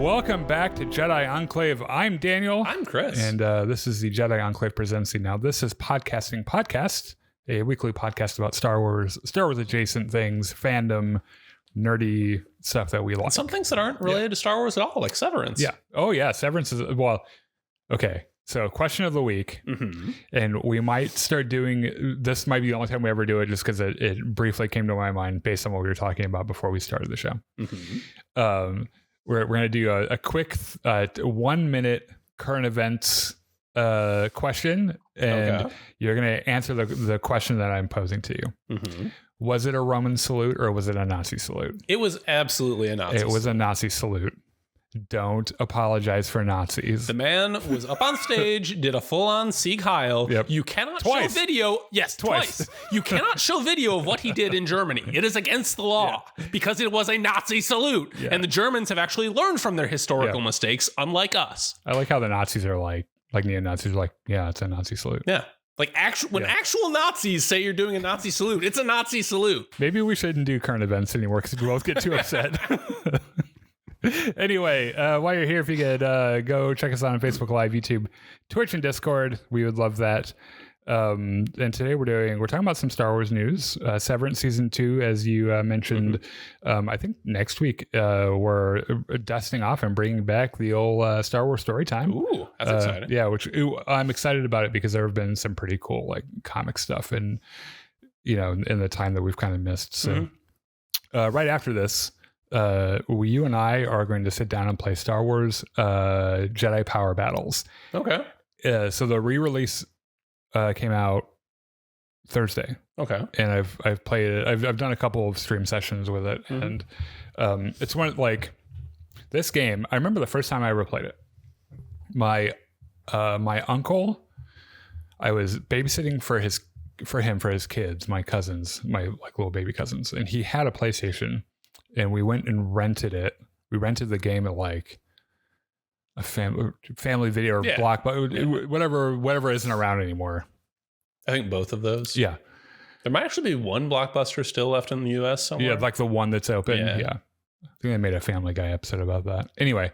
Welcome back to Jedi Enclave. I'm Daniel. I'm Chris. And this is the Jedi Enclave Presents. Now, this is Podcasting Podcast, a weekly podcast about Star Wars adjacent things, fandom, nerdy stuff that we like. Some things that aren't related to Star Wars at all, like Severance. Yeah. Oh, yeah. Severance is, well, okay. So, question of the week, and we might start doing, this might be the only time we ever do it just because it briefly came to my mind based on what we were talking about before we started the show. We're going to do a quick 1 minute current events question, and you're going to answer the question that I'm posing to you. Was it a Roman salute or was it a Nazi salute? It was absolutely a Nazi salute. It was a Nazi salute. Don't apologize for Nazis. The man was up on stage, did a full-on Sieg Heil. Yep. You cannot Twice. show video. Yes, twice. You cannot show video of what he did in Germany. It is against the law because it was a Nazi salute. Yeah. And the Germans have actually learned from their historical mistakes, unlike us. I like how the Nazis are like neo-Nazis are like, yeah, it's a Nazi salute. Yeah. Like when actual Nazis say you're doing a Nazi salute, it's a Nazi salute. Maybe we shouldn't do current events anymore because we both get too upset. Anyway, while you're here, if you could go check us out on Facebook Live, YouTube, Twitch, and Discord, we would love that. And today we're talking about some Star Wars news. Severance season 2, as you mentioned. I think next week we're dusting off and bringing back the old Star Wars story time. Ooh, that's exciting. Yeah, which I'm excited about it because there have been some pretty cool like comic stuff and in the time that we've kind of missed. So right after this. You and I are going to sit down and play Star Wars Jedi Power Battles. Okay. So the re-release came out Thursday. Okay. And I've played it. I've done a couple of stream sessions with it, and it's one like this game. I remember the first time I ever played it. My uncle, I was babysitting for his kids, my cousins, my like little baby cousins, and he had a PlayStation. And we went and rented it. We rented the game at like a family video or block, but whatever isn't around anymore. I think both of those. Yeah. There might actually be one Blockbuster still left in the US somewhere. Yeah, like the one that's open. Yeah. I think they made a Family Guy episode about that. Anyway,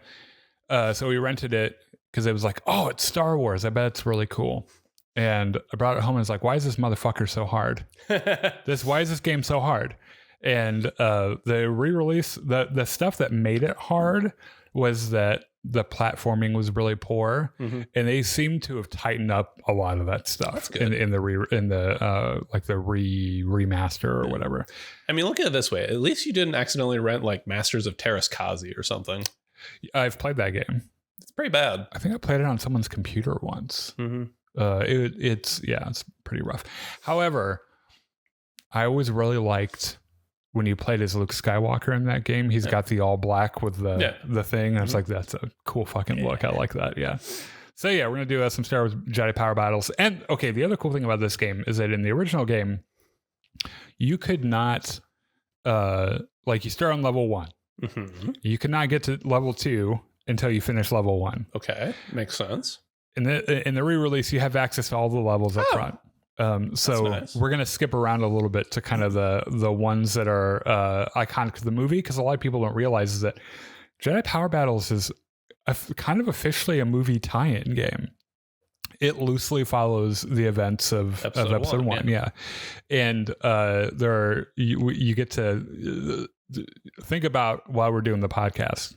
so we rented it because it was like, oh, it's Star Wars. I bet it's really cool. And I brought it home and it's like, why is this motherfucker so hard? Why is this game so hard? And the re-release, the stuff that made it hard was that the platforming was really poor, and they seem to have tightened up a lot of that stuff in the remaster or whatever. I mean, look at it this way: at least you didn't accidentally rent like Masters of Terraskazi or something. I've played that game. It's pretty bad. I think I played it on someone's computer once. It's pretty rough. However, I always really liked. When you played as Luke Skywalker in that game, he's got the all black with the thing. And it's like, that's a cool fucking look. I like that. Yeah. So yeah, we're going to do some Star Wars Jedi Power Battles. And okay, the other cool thing about this game is that in the original game, you could not, you start on level 1. You could not get to level 2 until you finish level 1. Okay. Makes sense. In the re-release, you have access to all the levels up front. So nice. We're going to skip around a little bit to kind of the ones that are iconic to the movie, because a lot of people don't realize is that Jedi Power Battles is kind of officially a movie tie-in game. It loosely follows the events of episode 1. Yeah. And you get to think about while we're doing the podcast,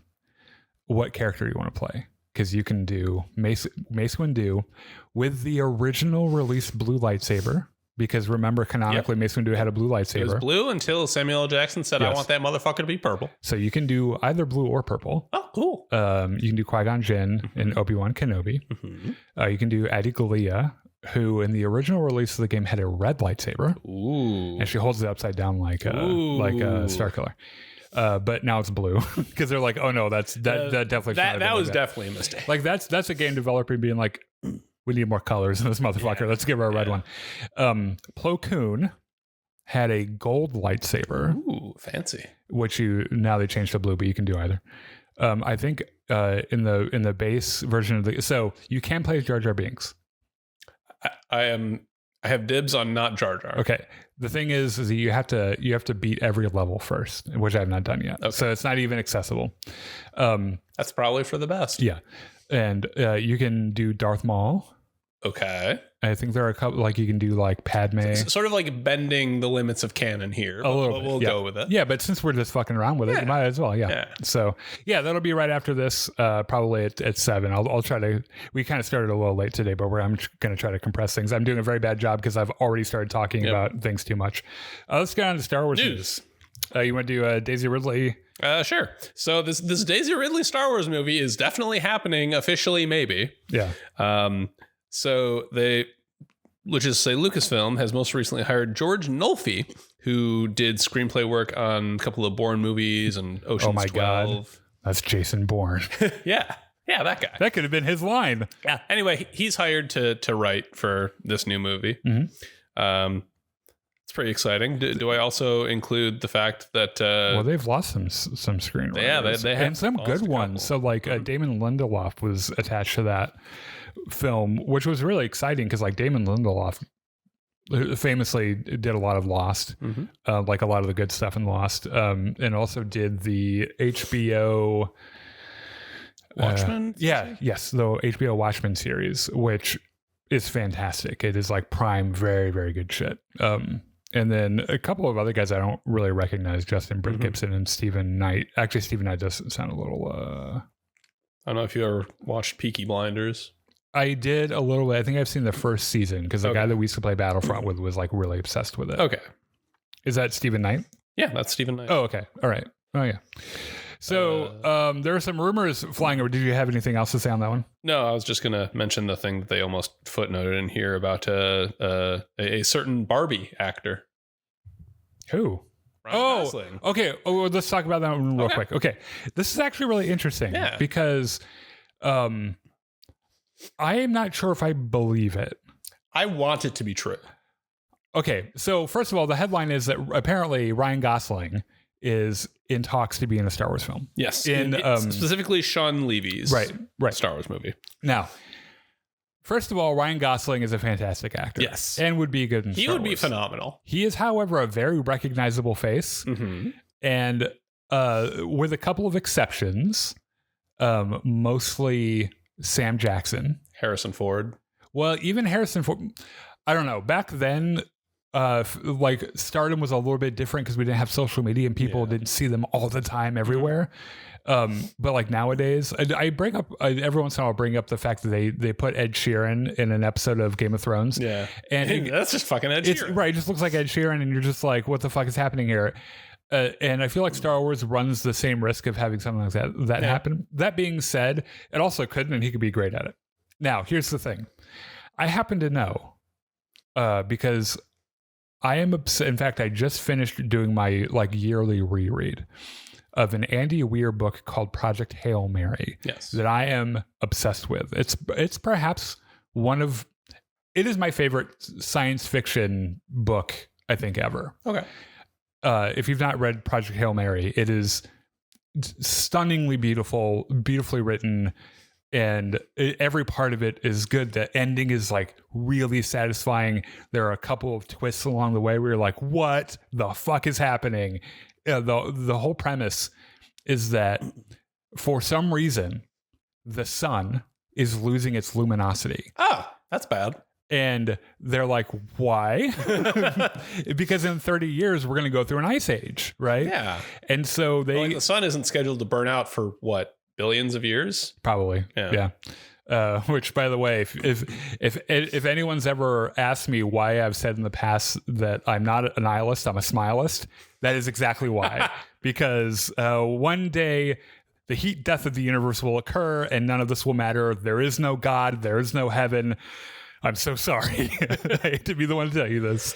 what character you want to play. Because you can do Mace Windu with the original release blue lightsaber. Because remember, canonically, Mace Windu had a blue lightsaber. It was blue until Samuel L. Jackson said, I want that motherfucker to be purple. So you can do either blue or purple. Oh, cool. You can do Qui-Gon Jinn and Obi-Wan Kenobi. You can do Adi Gallia, who in the original release of the game had a red lightsaber. Ooh. And she holds it upside down like a Starkiller. But now it's blue because they're like, oh no, that definitely that was definitely a mistake. Like that's a game developer being like, we need more colors in this motherfucker. Let's give her a red one. Plo Koon had a gold lightsaber. Ooh, fancy. Which now they changed to blue, but you can do either. I think in the base version of so you can play as Jar Jar Binks. I am I have dibs on not Jar Jar. Okay. The thing is that you have to beat every level first, which I've not done yet. Okay. So it's not even accessible. That's probably for the best. Yeah. And you can do Darth Maul. Okay. I think there are a couple, like you can do like Padme. Sort of like bending the limits of canon here. A little but bit. We'll go with it. Yeah, but since we're just fucking around with it, you might as well. Yeah. So yeah, that'll be right after this, probably at 7. I'll try to, we kind of started a little late today, but I'm going to try to compress things. I'm doing a very bad job because I've already started talking about things too much. Let's get on to Star Wars news. You want to do Daisy Ridley? Sure. So this Daisy Ridley Star Wars movie is definitely happening officially, maybe. Yeah. So let's just say Lucasfilm has most recently hired George Nolfi, who did screenplay work on a couple of Bourne movies and Ocean's 12. God. That's Jason Bourne. Yeah, that guy. That could have been his line. Yeah. Anyway, he's hired to write for this new movie. Mm-hmm. It's pretty exciting. Do I also include the fact that well, they've lost some screenwriters. Yeah, they have, and some good ones. So like Damon Lindelof was attached to that film, which was really exciting because like Damon Lindelof famously did a lot of Lost, like a lot of the good stuff in Lost, and also did the HBO Watchmen. The HBO Watchmen series, which is fantastic. It is like prime, very, very good shit. And then a couple of other guys I don't really recognize, Justin Britt Gibson and Stephen Knight. Actually, Stephen Knight does sound a little... I don't know if you ever watched Peaky Blinders. I did a little bit. I think I've seen the first season because the guy that we used to play Battlefront with was like really obsessed with it. Okay. Is that Stephen Knight? Yeah, that's Stephen Knight. Oh, okay. All right. Oh, yeah. So there are some rumors flying over. Did you have anything else to say on that one? No, I was just going to mention the thing that they almost footnoted in here about a certain Barbie actor. Who? Ryan Gosling. Okay. Oh, let's talk about that one real quick. Okay. This is actually really interesting because I am not sure if I believe it. I want it to be true. Okay. So first of all, the headline is that apparently Ryan Gosling is in talks to be in a Star Wars film. Yes. In specifically Sean Levy's right. Star Wars movie. Now, first of all, Ryan Gosling is a fantastic actor. Yes. And would be good in Star Wars. He would be phenomenal. He is, however, a very recognizable face. Mm-hmm. And with a couple of exceptions, mostly Sam Jackson. Harrison Ford. Well, even Harrison Ford, I don't know. Back then, like stardom was a little bit different because we didn't have social media and people didn't see them all the time everywhere. But like nowadays, I bring up every once in a while I'll bring up the fact that they put Ed Sheeran in an episode of Game of Thrones. Yeah, and that's just fucking Ed Sheeran. Right, it just looks like Ed Sheeran, and you're just like, what the fuck is happening here? And I feel like Star Wars runs the same risk of having something like that happen. That being said, it also couldn't, and he could be great at it. Now, here's the thing: I happen to know because I am obsessed. In fact, I just finished doing my like yearly reread of an Andy Weir book called Project Hail Mary. Yes, that I am obsessed with. It's perhaps it is my favorite science fiction book I think ever. Okay. If you've not read Project Hail Mary, it is stunningly beautiful, beautifully written. And every part of it is good. The ending is like really satisfying. There are a couple of twists along the way where you're like, what the fuck is happening? The whole premise is that for some reason, the sun is losing its luminosity. Ah, that's bad. And they're like, why? Because in 30 years, we're going to go through an ice age, right? Yeah. And so the sun isn't scheduled to burn out for what? Billions of years, probably. Yeah. Which, by the way, if anyone's ever asked me why I've said in the past that I'm not a nihilist, I'm a smilist, that is exactly why. Because one day the heat death of the universe will occur, and none of this will matter. There is no God. There is no heaven. I'm so sorry. I hate to be the one to tell you this.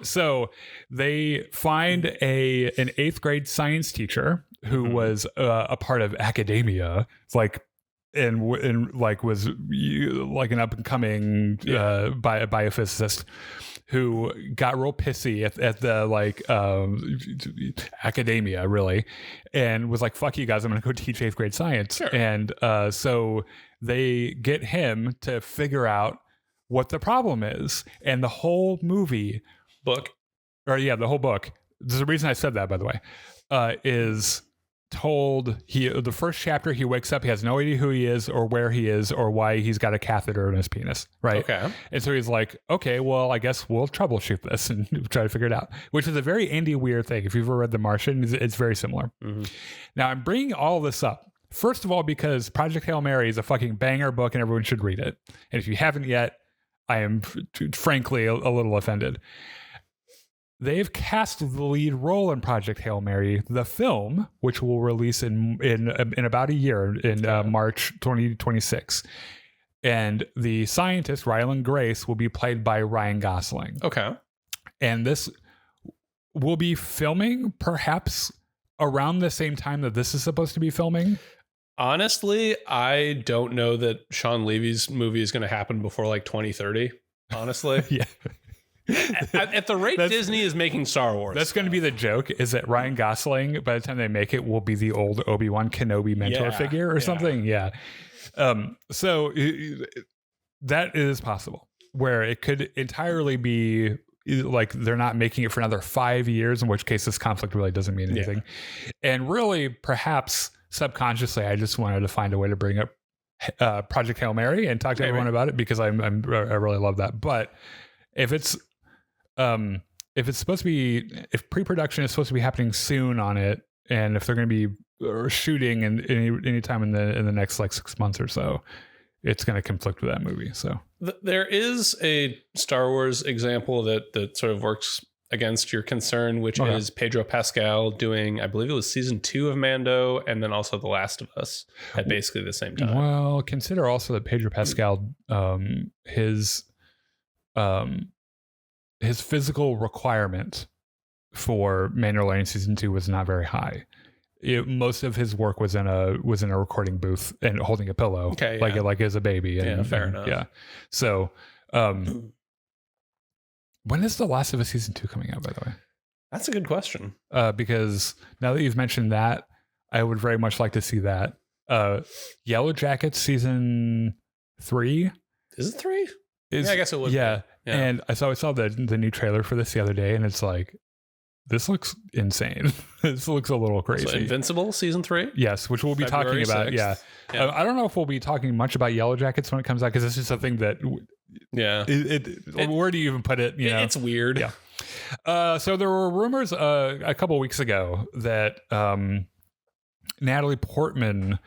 So they find an 8th grade science teaer who was a part of academia, like, and like was like an up and coming biophysicist who got real pissy at the like academia really, and was like, "Fuck you guys, I'm gonna go teach 8th grade science." Sure. And so they get him to figure out what the problem is. And the whole movie book, the whole book. There's a reason I said that, by the way, is told the first chapter, he wakes up, he has no idea who he is or where he is or why he's got a catheter in his penis, right? Okay. And so he's like, okay, well, I guess we'll troubleshoot this and try to figure it out, which is a very Andy Weir thing. If you've ever read The Martian, it's very similar. Mm-hmm. Now, I'm bringing all this up, first of all, because Project Hail Mary is a fucking banger book and everyone should read it. And if you haven't yet, I am frankly a little offended. They've cast the lead role in Project Hail Mary, the film, which will release in about a year, in March 2026. And the scientist, Ryland Grace, will be played by Ryan Gosling. Okay. And this will be filming perhaps around the same time that this is supposed to be filming. Honestly, I don't know that Sean Levy's movie is going to happen before like 2030. Honestly. Yeah. At the rate Disney is making Star Wars. That's going to be the joke, is that Ryan Gosling, by the time they make it, will be the old Obi-Wan Kenobi mentor figure or something. Yeah. So that is possible, where it could entirely be like they're not making it for another 5 years, in which case this conflict really doesn't mean anything. Yeah. And really, perhaps subconsciously, I just wanted to find a way to bring up Project Hail Mary and talk to everyone about it, because I really love that. But if it's supposed to be, if pre-production is supposed to be happening soon on it, and if they're going to be shooting in any time in the next like 6 months or so, it's going to conflict with that movie. So there is a Star Wars example that sort of works against your concern, which is Pedro Pascal doing, I believe it was season 2 of Mando, and then also The Last of Us at basically the same time. Well, consider also that Pedro Pascal, his physical requirement for Mandalorian season 2 was not very high. Most of his work was in a recording booth and holding a pillow, like as a baby. And, fair enough. Yeah. So, when is The Last of Us season 2 coming out, by the way? That's a good question. Because now that you've mentioned that, I would very much like to see that. Yellow Jackets season 3. Is it 3? I guess it would. Yeah. And I saw the new trailer for this the other day, and it's like, this looks insane. This looks a little crazy. So Invincible season 3? Yes, which we'll be talking about. 6th. Yeah. I don't know if we'll be talking much about Yellow Jackets when it comes out, because this is something that. Yeah. Where do you even put it? It's weird. Yeah. So there were rumors a couple of weeks ago that Natalie Portman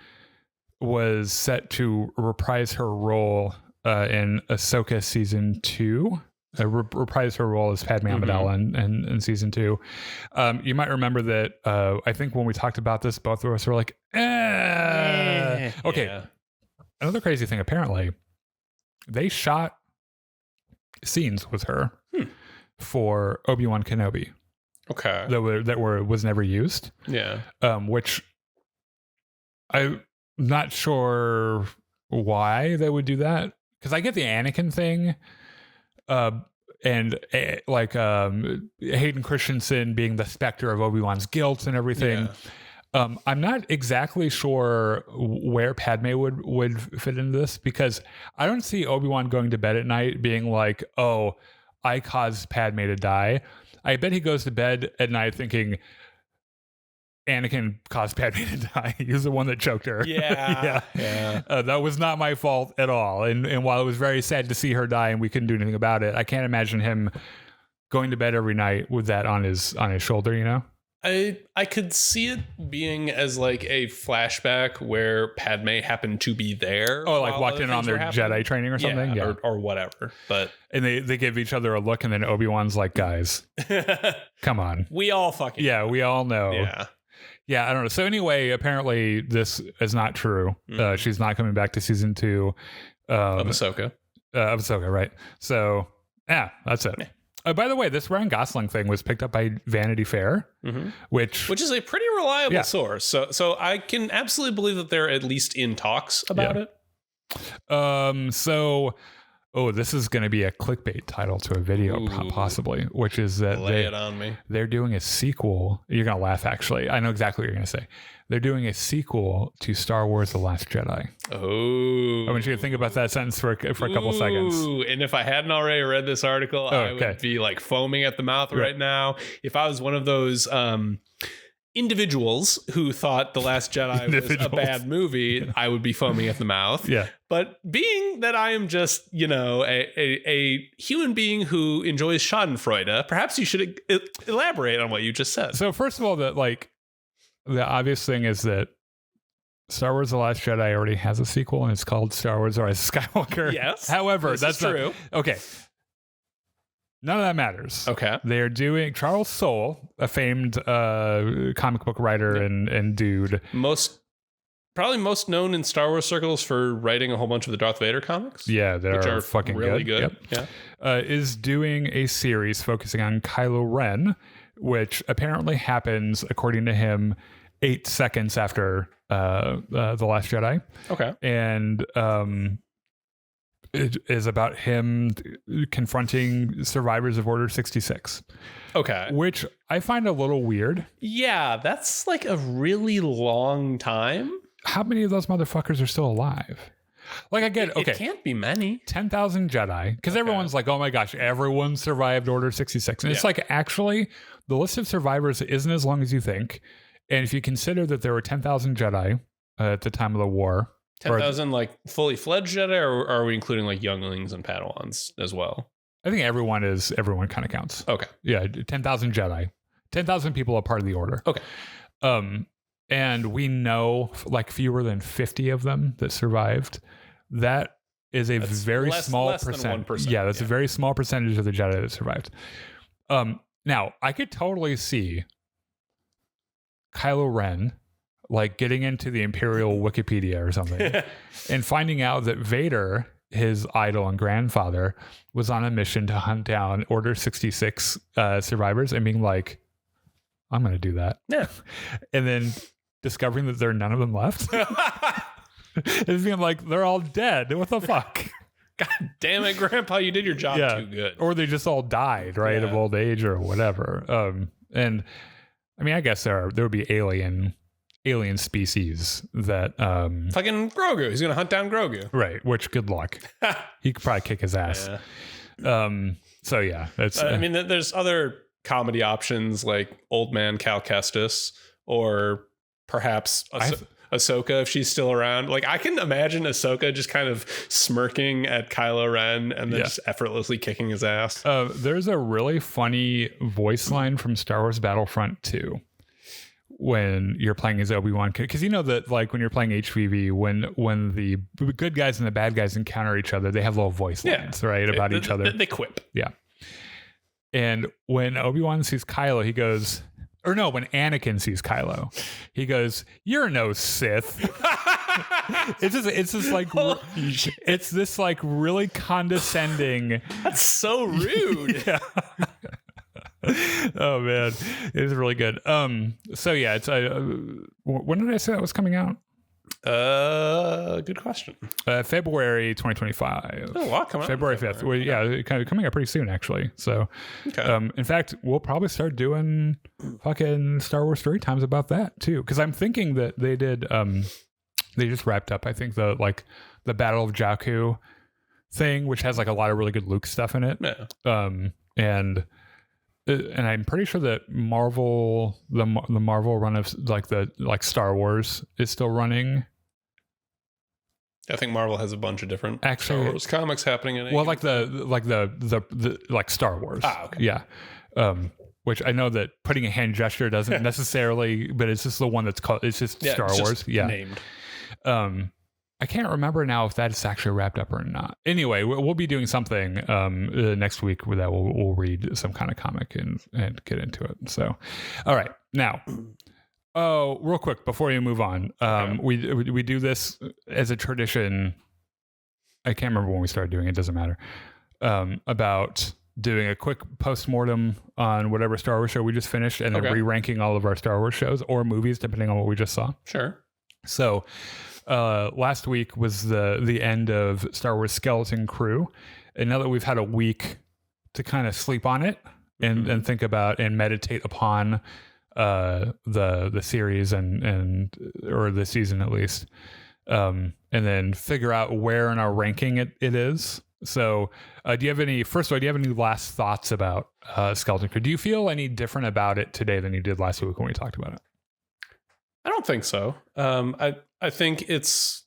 was set to reprise her role in Ahsoka season 2, reprise her role as Padme Amidala in season 2. You might remember that I think when we talked about this, both of us were like, okay. Yeah. Another crazy thing, apparently, they shot scenes with her for Obi-Wan Kenobi. Okay. That was never used. Yeah. Which I'm not sure why they would do that. Because I get the Anakin thing, and Hayden Christensen being the specter of Obi-Wan's guilt and everything. Yeah. I'm not exactly sure where Padme would fit into this, because I don't see Obi-Wan going to bed at night being like, oh, I caused Padme to die. I bet he goes to bed at night thinking, Anakin caused Padme to die. He was the one that choked her. Yeah. That was not my fault at all. And while it was very sad to see her die and we couldn't do anything about it, I can't imagine him going to bed every night with that on his shoulder, you know? I could see it being as like a flashback where Padme happened to be there. Oh, like walked in on their Jedi training or something? Yeah. Or whatever. And they give each other a look, and then Obi-Wan's like, guys, come on. We all fucking know. We all know. Yeah. Yeah, I don't know. So anyway, apparently this is not true. She's not coming back to season 2 of Ahsoka. Right? So that's it. Yeah. By the way, this Ryan Gosling thing was picked up by Vanity Fair, which is a pretty reliable source. So I can absolutely believe that they're at least in talks about it. So Oh, this is going to be a clickbait title to a video, possibly, which is that lay it on me. They're doing a sequel. You're going to laugh, actually. I know exactly what you're going to say. They're doing a sequel to Star Wars The Last Jedi. Oh. I want you to think about that sentence for a couple seconds. And if I hadn't already read this article, I would be like foaming at the mouth right now. If I was one of those individuals who thought The Last Jedi was a bad movie, I would be foaming at the mouth. Yeah. But being that I am just, a human being who enjoys Schadenfreude, perhaps you should elaborate on what you just said. So first of all, the obvious thing is that Star Wars The Last Jedi already has a sequel, and it's called Star Wars Rise of Skywalker. Yes. However, that's true. Okay. None of that matters. Okay. They are doing Charles Soule, a famed comic book writer and dude. Probably most known in Star Wars circles for writing a whole bunch of the Darth Vader comics. Yeah, which are fucking really good. Yep. Yeah. Is doing a series focusing on Kylo Ren, which apparently happens, according to him, 8 seconds after The Last Jedi. Okay. And it is about him confronting survivors of Order 66. Okay. Which I find a little weird. Yeah, that's like a really long time. How many of those motherfuckers are still alive? Like, I get it. Okay. It can't be many. 10,000 Jedi. Because everyone's like, oh my gosh, everyone survived Order 66. And it's like, actually, the list of survivors isn't as long as you think. And if you consider that there were 10,000 Jedi at the time of the war. 10,000 like fully fledged Jedi, or are we including like younglings and Padawans as well? I think everyone kind of counts. Okay. Yeah, 10,000 Jedi. 10,000 people are part of the Order. Okay. And we know like fewer than 50 of them that survived. That's very small percent. Yeah, that's a very small percentage of the Jedi that survived. Now, I could totally see Kylo Ren like getting into the Imperial Wikipedia or something and finding out that Vader, his idol and grandfather, was on a mission to hunt down Order 66 survivors and being like, I'm going to do that. Yeah. And then discovering that there are none of them left. And being like, they're all dead. What the fuck? God damn it, Grandpa, you did your job too good. Or they just all died, right, of old age or whatever. And I mean, I guess there would be alien species that fucking Grogu. He's gonna hunt down Grogu. Right, which good luck. He could probably kick his ass. So yeah, that's I mean, there's other comedy options like Old Man Cal Kestis, or perhaps Ahsoka if she's still around. Like, I can imagine Ahsoka just kind of smirking at Kylo Ren and then just effortlessly kicking his ass. There's a really funny voice line from Star Wars Battlefront 2 when you're playing as Obi-Wan, because you know that like when you're playing HVV, when the good guys and the bad guys encounter each other, they have little voice lines, right, about each other. They quip. Yeah. And when Obi-Wan sees Kylo, he goes, or no, when Anakin sees Kylo, he goes, "You're no Sith." It's just like, it's this like really condescending. That's so rude. Yeah. Oh man, it's really good. So yeah, it's when did I say that was coming out? Good question. February 2025. Oh, wow, coming out February 5th. Well, yeah, kind of coming up pretty soon actually. So, in fact, we'll probably start doing fucking Star Wars story times about that too, because I'm thinking that they did. They just wrapped up, I think, the Battle of Jakku thing, which has like a lot of really good Luke stuff in it. Yeah. And I'm pretty sure that Marvel, the Marvel run of like Star Wars is still running. I think Marvel has a bunch of different Star Wars comics happening in it. Well, like Star Wars. Ah, okay. Yeah. Which I know that putting a hand gesture doesn't necessarily, but it's just the one that's called. It's just Star Wars. Yeah. Named. I can't remember now if that's actually wrapped up or not. Anyway, we'll be doing something next week with that. We'll read some kind of comic and get into it. So, all right. Now, real quick before you move on, we do this as a tradition. I can't remember when we started doing it. Doesn't matter. About doing a quick post-mortem on whatever Star Wars show we just finished, and then re-ranking all of our Star Wars shows or movies, depending on what we just saw. Sure. So last week was the end of Star Wars Skeleton Crew, And now that we've had a week to kind of sleep on it and think about and meditate upon the series and or the season at least, and then figure out where in our ranking it is. So do you have any last thoughts about Skeleton Crew? Do you feel any different about it today than you did last week when we talked about it? I don't think so. I think it's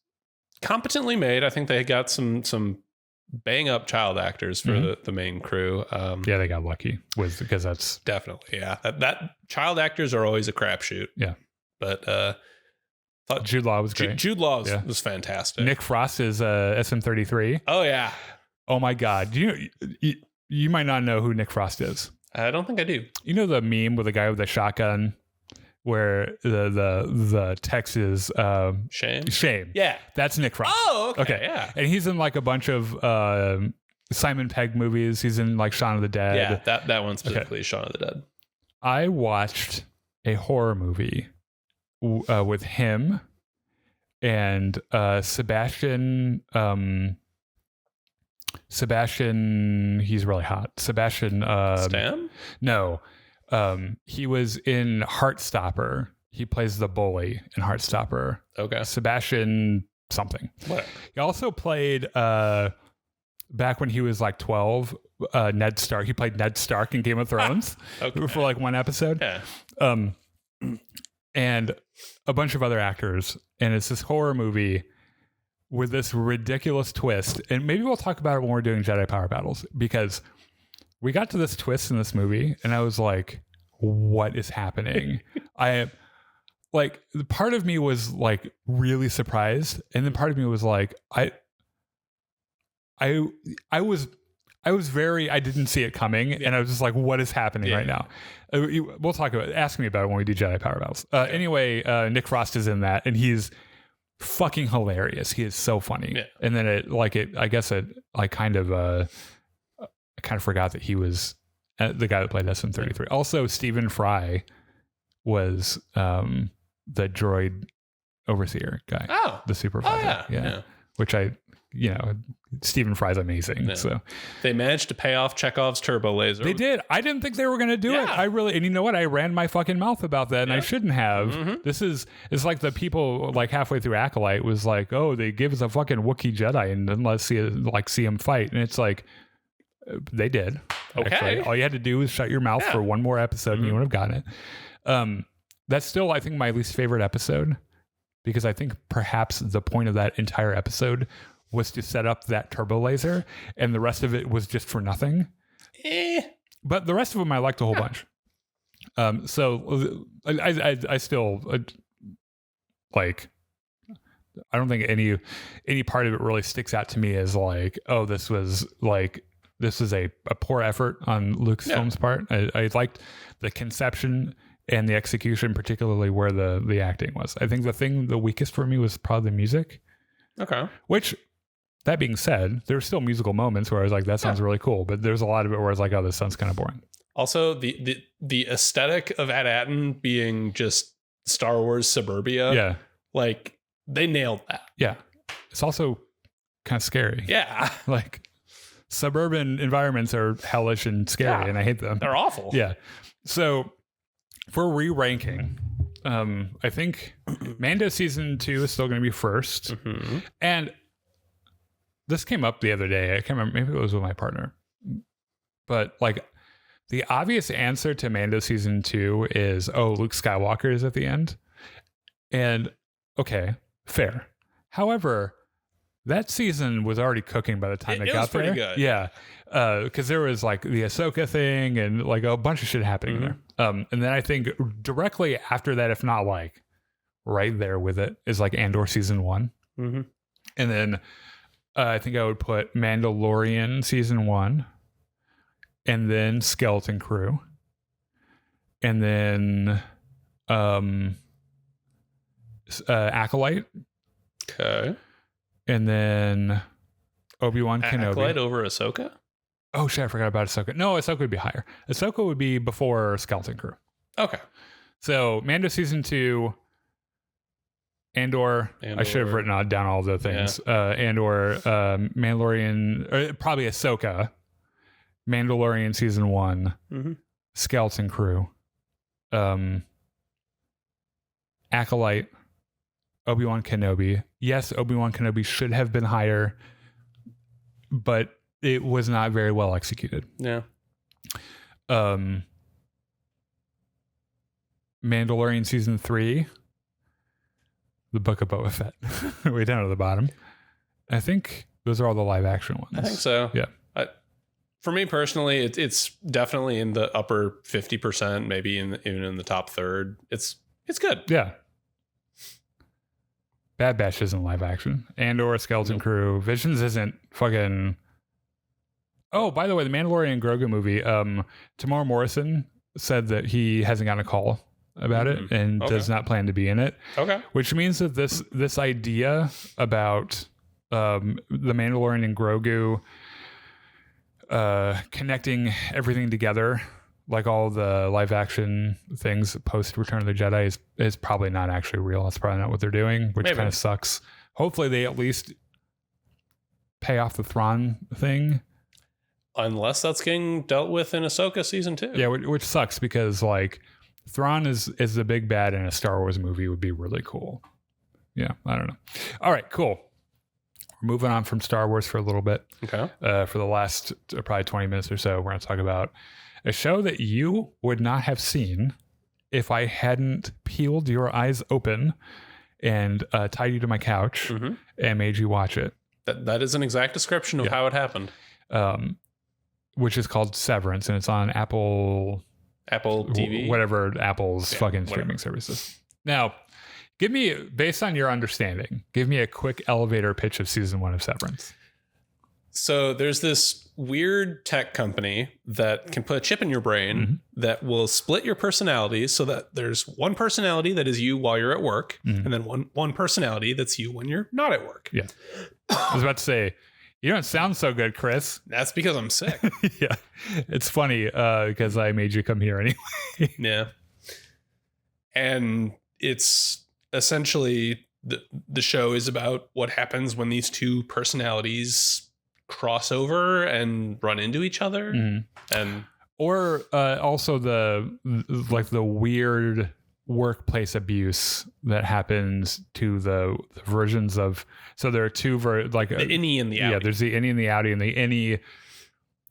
competently made. I think they got some bang up child actors for the main crew. Yeah, they got lucky because that's definitely, yeah. That child actors are always a crapshoot. Yeah, but thought Jude Law was great. Jude Law was fantastic. Nick Frost is SM33. Oh yeah. Oh my God. You might not know who Nick Frost is. I don't think I do. You know the meme with the guy with the shotgun where the text is shame. Yeah, that's Nick Frost. Oh, okay. Yeah, and he's in like a bunch of Simon Pegg movies. He's in like Shaun of the Dead. Yeah, that one specifically is Shaun of the Dead. I watched a horror movie with him and Sebastian. Sebastian, he's really hot. Sebastian Stan? No. He was in Heartstopper. He plays the bully in Heartstopper. Okay. Sebastian something. What? He also played back when he was like 12, Ned Stark. He played Ned Stark in Game of Thrones for like one episode. Yeah. And a bunch of other actors. And it's this horror movie with this ridiculous twist. And maybe we'll talk about it when we're doing Jedi Power Battles, because we got to this twist in this movie and I was like, what is happening? Like, part of me was like really surprised. And then part of me was like, I didn't see it coming. Yeah. And I was just like, what is happening right now? We'll talk about it. Ask me about it when we do Jedi Power Battles. Anyway, Nick Frost is in that and he's fucking hilarious. He is so funny. Yeah. And then I kind of forgot that he was the guy that played SM33. Yeah. Also, Stephen Fry was the droid overseer guy. Oh, the supervisor. Oh, yeah. Which Stephen Fry's amazing. Yeah. So they managed to pay off Chekhov's turbo laser. They did. I didn't think they were going to do it. And you know what? I ran my fucking mouth about that and I shouldn't have. Mm-hmm. It's like the people like halfway through Acolyte was like, oh, they give us a fucking Wookiee Jedi and then let's see him fight. And it's like, they did. Okay. Actually. All you had to do was shut your mouth for one more episode and you would have gotten it. That's still, I think, my least favorite episode, because I think perhaps the point of that entire episode was to set up that turbo laser and the rest of it was just for nothing. But the rest of them I liked a whole bunch. So I still like, I don't think any part of it really sticks out to me as like, oh, this is a poor effort on Lucasfilm's part. I liked the conception and the execution, particularly where the acting was. I think the weakest for me was probably the music. Okay. Which, that being said, there were still musical moments where I was like, that sounds really cool. But there's a lot of it where I was like, oh, this sounds kind of boring. Also, the aesthetic of AT-ATN being just Star Wars suburbia. Yeah. Like, they nailed that. Yeah. It's also kind of scary. Yeah. Like, suburban environments are hellish and scary, and I hate them. They're awful. Yeah. So, for re-ranking, I think Mando Season 2 is still going to be first. Mm-hmm. And this came up the other day. I can't remember. Maybe it was with my partner. But, like, the obvious answer to Mando Season 2 is, oh, Luke Skywalker is at the end. And, okay, fair. However, that season was already cooking by the time it got there. Pretty good. Yeah. Because there was, like, the Ahsoka thing and, like, a bunch of shit happening there. And then I think directly after that, if not, like, right there with it, is, like, Andor Season 1. Mm-hmm. And then I think I would put Mandalorian Season 1. And then Skeleton Crew. And then Acolyte. Okay. And then Obi-Wan Kenobi. Acolyte over Ahsoka? Oh, shit, I forgot about Ahsoka. No, Ahsoka would be higher. Ahsoka would be before Skeleton Crew. Okay. So Mando Season 2, Andor. I should have written down all the things. Andor, Mandalorian, probably Ahsoka, Mandalorian season 1, Skeleton Crew, Acolyte, Obi-Wan Kenobi. Yes, Obi-Wan Kenobi should have been higher, but it was not very well executed. Yeah. Mandalorian season 3, The Book of Boba Fett, way down at the bottom. I think those are all the live action ones. I think so. Yeah. For me personally, it's definitely in the upper 50%, maybe even in the top third. It's good. Yeah. Bad Batch isn't live action. Andor, Skeleton Crew. Visions isn't fucking... Oh, by the way, the Mandalorian Grogu movie, Tamar Morrison said that he hasn't gotten a call about it and does not plan to be in it. Okay. Which means that this idea about the Mandalorian and Grogu connecting everything together, like all the live action things post Return of the Jedi, is probably not actually real. That's probably not what they're doing, which kind of sucks. Hopefully they at least pay off the Thrawn thing. Unless that's getting dealt with in Ahsoka season 2. Yeah, which sucks because like Thrawn is the big bad in a Star Wars movie would be really cool. Yeah, I don't know. All right, cool. We're moving on from Star Wars for a little bit. Okay. For the last probably 20 minutes or so, we're going to talk about a show that you would not have seen if I hadn't peeled your eyes open and tied you to my couch and made you watch it. That is an exact description of how it happened. Which is called Severance, and it's on Apple TV, whatever Apple's fucking streaming services. Now, give me, based on your understanding, give me a quick elevator pitch of season 1 of Severance. So there's this weird tech company that can put a chip in your brain that will split your personalities so that there's one personality that is you while you're at work, and then one personality that's you when you're not at work. Yeah. I was about to say, you don't sound so good, Chris. That's because I'm sick. Yeah. It's funny because I made you come here anyway. Yeah. And it's essentially the show is about what happens when these two personalities cross over and run into each other. And or also the weird workplace abuse that happens to the versions of, so there are two the innie and the outie. Yeah, there's the innie and the outie, and the innie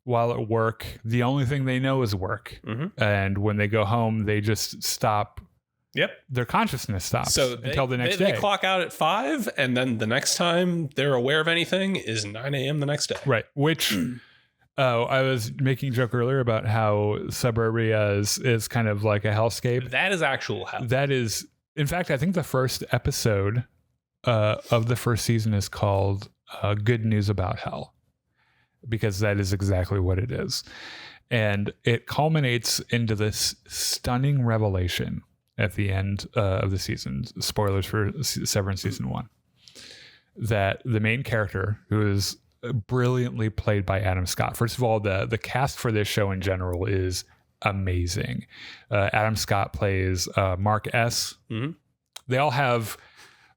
while at work, the only thing they know is work. And when they go home, they just stop. Yep. Their consciousness stops until the next day. They clock out at 5, and then the next time they're aware of anything is 9 a.m. the next day. Right. Which I was making a joke earlier about how suburbia is kind of like a hellscape. That is actual hell. That is, in fact, I think the first episode of the first season is called Good News About Hell, because that is exactly what it is. And it culminates into this stunning revelation at the end of the season. Spoilers for Severance season 1. That the main character, who is brilliantly played by Adam Scott. First of all, the cast for this show in general is amazing. Adam Scott plays Mark S. They all have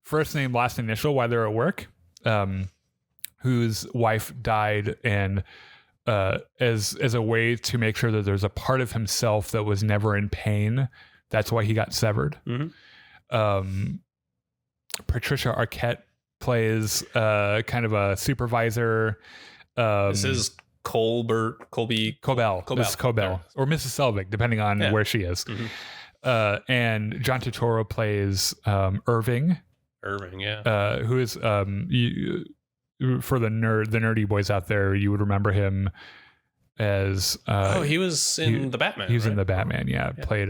first name, last initial while they're at work, whose wife died, and as a way to make sure that there's a part of himself that was never in pain, that's why he got severed. Patricia Arquette plays kind of a supervisor. This is Cobell. This is Cobell or Mrs. Selvig, depending on where she is. And John Turturro plays Irving. Who is for the nerdy boys out there, you would remember him as he was in the Batman. He was in the Batman, played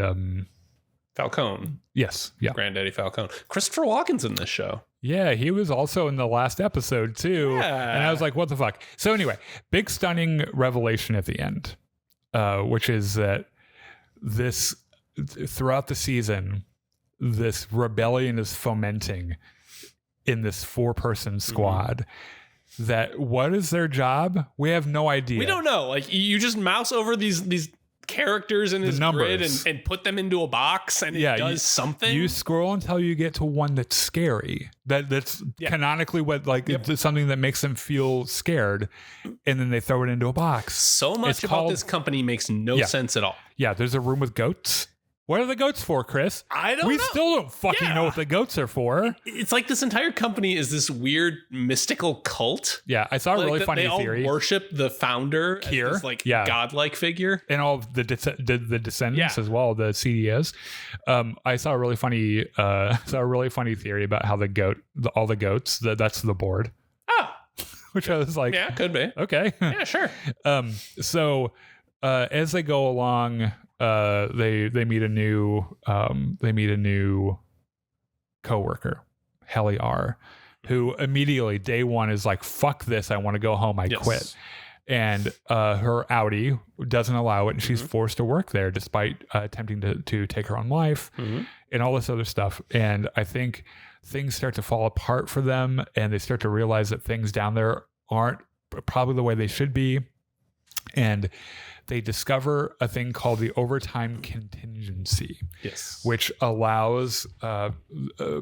Falcone. Yes, yeah. Granddaddy Falcone. Christopher Walken's in this show. Yeah, he was also in the last episode too. Yeah. And I was like, what the fuck? So anyway, big stunning revelation at the end, which is that this, throughout the season, this rebellion is fomenting in this 4-person squad. That what is their job? We have no idea. We don't know. Like, you just mouse over these characters in his grid and put them into a box and it does something. You scroll until you get to one that's scary. That's canonically what it's something that makes them feel scared, and then they throw it into a box. So much about this company makes no sense at all. Yeah, there's a room with goats. What are the goats for, Chris? I don't know. We still don't fucking know what the goats are for. It's like this entire company is this weird mystical cult. Yeah, I saw a really funny theory. They all worship the founder, Kier, as this godlike figure, and all the descendants as well, the CDS. I saw a really funny theory about how all the goats, that's the board. Oh, which I was like, yeah, could be. Okay, yeah, sure. So as they go along. They meet a new coworker, Helly R, who immediately day one is like, fuck this, I want to go home, I quit. And her Audi doesn't allow it, and she's forced to work there despite attempting to take her own life and all this other stuff. And I think things start to fall apart for them, and they start to realize that things down there aren't probably the way they should be. And they discover a thing called the overtime contingency, which allows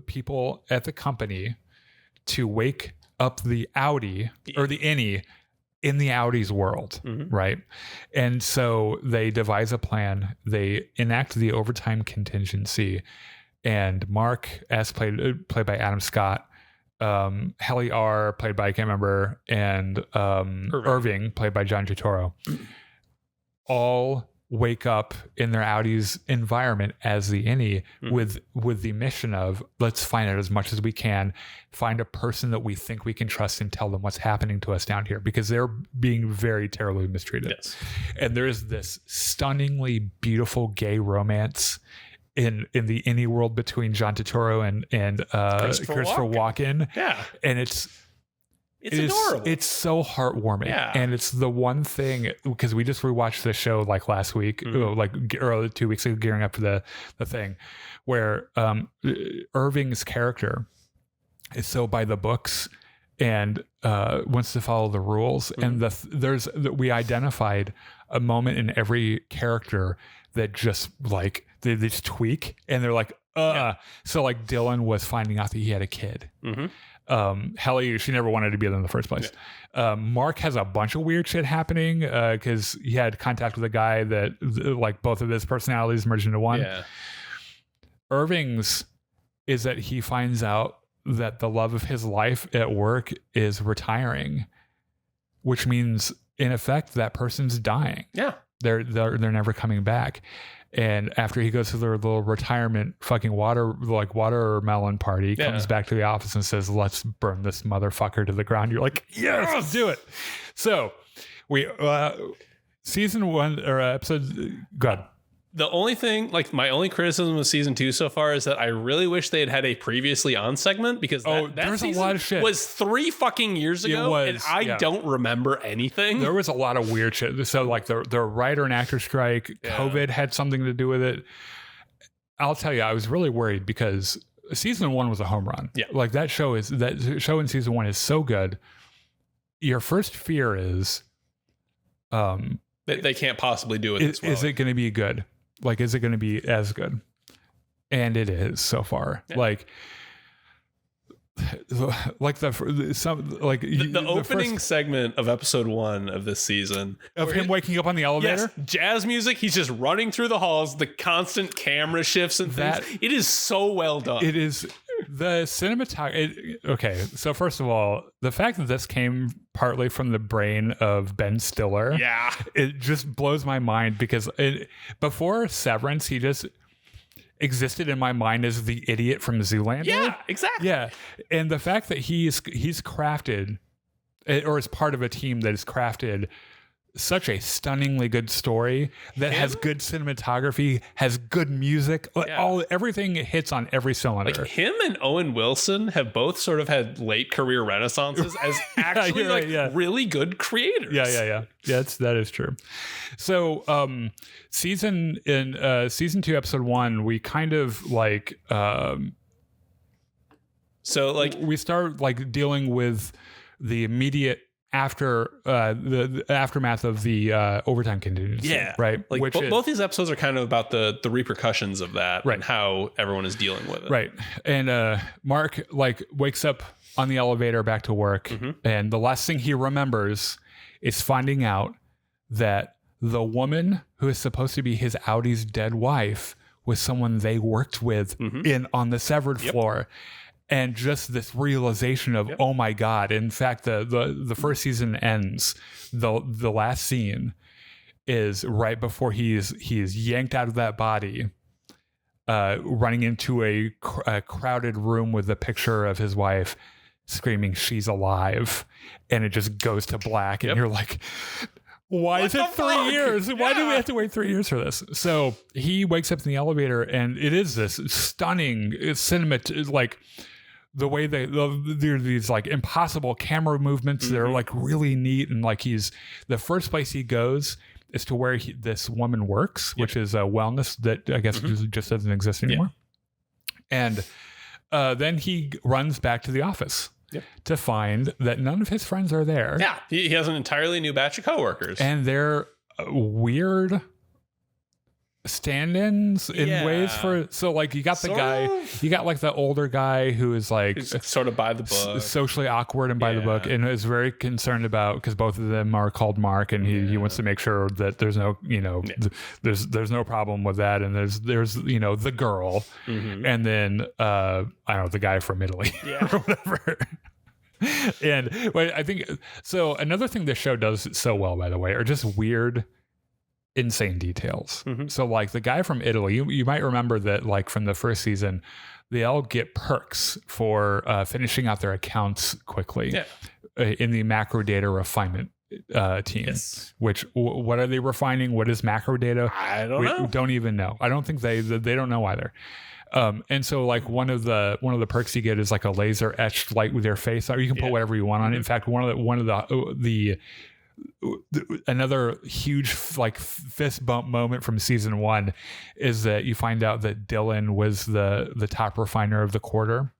people at the company to wake up the Audi or the innie in the Audi's world, right? And so they devise a plan. They enact the overtime contingency, and Mark, as played by Adam Scott, Helly R, played by I can't remember, and Irving, played by John Turturro, all wake up in their Audi's environment as the innie with the mission of, let's find out as much as we can, find a person that we think we can trust and tell them what's happening to us down here, because they're being very terribly mistreated. And there's this stunningly beautiful gay romance in the innie world between John Turturro and Christopher Walken. Yeah. And it's adorable. It's so heartwarming. Yeah. And it's the one thing, because we just rewatched the show like last week, or 2 weeks ago, gearing up for the thing, where Irving's character is so by the books and wants to follow the rules. And we identified a moment in every character that just like they just tweak, and they're like, So like Dylan was finding out that he had a kid. Helly, she never wanted to be there in the first place. Mark has a bunch of weird shit happening because he had contact with a guy that like both of his personalities merged into one. Irving's is that he finds out that the love of his life at work is retiring, which means in effect that person's dying. They're never coming back. And after he goes to their little retirement fucking watermelon party, he comes back to the office and says, let's burn this motherfucker to the ground. You're like, yes, let's do it. So we, season one or episode, God. The only thing, like my only criticism of season 2 so far is that I really wish they had a previously on segment, because that there's season a lot of shit. Was 3 fucking years ago, and I don't remember anything. There was a lot of weird shit. So like the writer and actor strike, COVID had something to do with it. I'll tell you, I was really worried because season 1 was a home run. Like that show in season 1 is so good. Your first fear is they can't possibly do it this well. Is it going to be good? Like, is it going to be as good? And it is so far. Like the opening segment of episode 1 of this season of him waking up on the elevator. Jazz music. He's just running through the halls. The constant camera shifts and things. It is so well done. It is. The cinematography. Okay, so first of all, the fact that this came partly from the brain of Ben Stiller, it just blows my mind, because before Severance, he just existed in my mind as the idiot from Zoolander. Yeah, exactly. Yeah, and the fact that he's crafted, or is part of a team that has crafted such a stunningly good story that has good cinematography, has good music, everything hits on every cylinder. Like him and Owen Wilson have both sort of had late career renaissances as actually really good creators. That is true. So season 2 episode 1, we kind of like we start like dealing with the immediate after the aftermath of the overtime contingency. Yeah. Right. Like both these episodes are kind of about the repercussions of that and how everyone is dealing with it. Right. And Mark like wakes up on the elevator back to work. And the last thing he remembers is finding out that the woman who is supposed to be his Audi's dead wife was someone they worked with on the severed floor. And just this realization of, oh my God. In fact, the first season ends. The last scene is right before he is yanked out of that body, running into a crowded room with a picture of his wife screaming, "She's alive." And it just goes to black. And you're like, why is it 3 years? Why do we have to wait 3 years for this? So he wakes up in the elevator, and it is this stunning cinema, like the way there are these like impossible camera movements that are like really neat. And like the first place he goes is to where this woman works, which is a wellness that I guess just doesn't exist anymore. And then he runs back to the office. To find that none of his friends are there. Yeah, he has an entirely new batch of coworkers. And they're weird stand-ins in ways for... So, like, you got you got, like, the older guy who is, like... He's sort of by the book. Socially awkward and by the book, and is very concerned about... Because both of them are called Mark, and he wants to make sure that there's no, there's no problem with that, and there's the girl, and then, I don't know, the guy from Italy, or whatever. And I think... So, another thing this show does so well, by the way, are just weird... insane details. So like the guy from Italy, you might remember that like from the first season, they all get perks for finishing out their accounts quickly in the macro data refinement team. Which what are they refining? What is macro data? I don't know. Don't even know. I don't think they don't know either. And so like one of the perks you get is like a laser etched light with your face, or you can put whatever you want on it. In fact, one of the another huge like fist bump moment from season 1 is that you find out that Dylan was the top refiner of the quarter,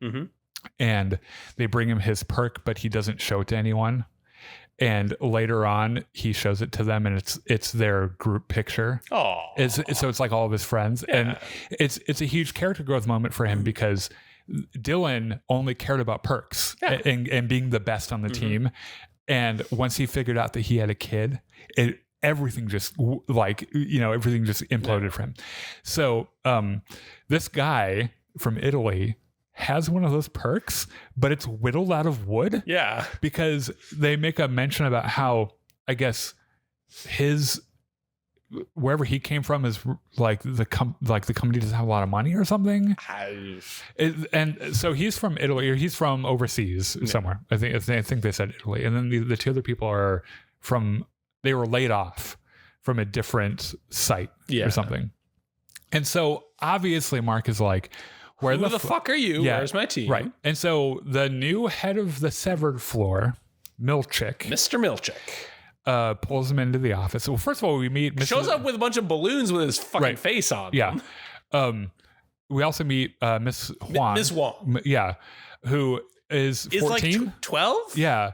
and they bring him his perk, but he doesn't show it to anyone. And later on, he shows it to them, and it's their group picture. So it's like all of his friends, and it's a huge character growth moment for him because Dylan only cared about perks and being the best on the team. And once he figured out that he had a kid, everything just imploded for him. So this guy from Italy has one of those perks, but it's whittled out of wood. Yeah. Because they make a mention about how, I guess, wherever he came from is like the company doesn't have a lot of money or something. And so he's from Italy, or he's from overseas somewhere. I think they said Italy. And then the two other people are they were laid off from a different site or something. And so obviously Mark is like, who the fuck are you? Where's my team? Right. And so the new head of the severed floor, Mr. Milchick, pulls him into the office. Well, first of all, we meet... Shows up with a bunch of balloons with his fucking face on them. We also meet Miss Huang. Miss Huang. Who is 14? Like 12? Yeah.